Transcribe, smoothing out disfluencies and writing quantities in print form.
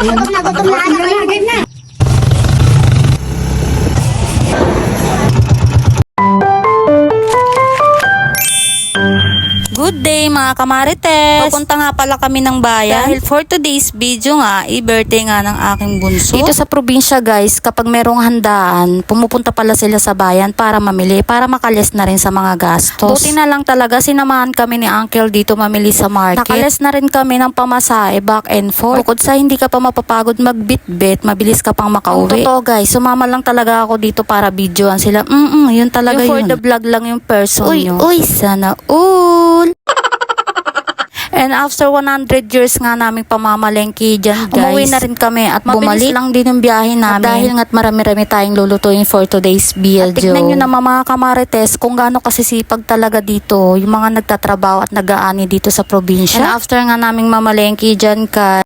Gutom na anak. Good day mga kamarites! Papunta nga pala kami ng bayan dahil for today's video nga, i-birthday nga ng aking bunso. Dito sa probinsya guys, kapag merong handaan, pumupunta pala sila sa bayan para mamili, para makalis na rin sa mga gastos. Buti na lang talaga, sinamahan kami ni Uncle dito mamili sa market. Nakalis na rin kami ng pamasahe back and forth. Bukod sa hindi ka pa mapapagod magbitbit, mabilis ka pang makauwi. Totoo guys, sumama lang talaga ako dito para videoan sila. Yun talaga yun. For the vlog lang yung person nyo. Uy, sana all. And after 100 years nga naming pamamalengke dyan guys, umuwi na rin kami at bumalik lang din yung biyahe namin. At dahil nga't marami-rami tayong lulutuin for today's video. At tignan nyo naman mga kamarites kung gaano kasisipag talaga dito yung mga nagtatrabaho at nag-aani dito sa probinsya. And after nga naming mamalengke dyan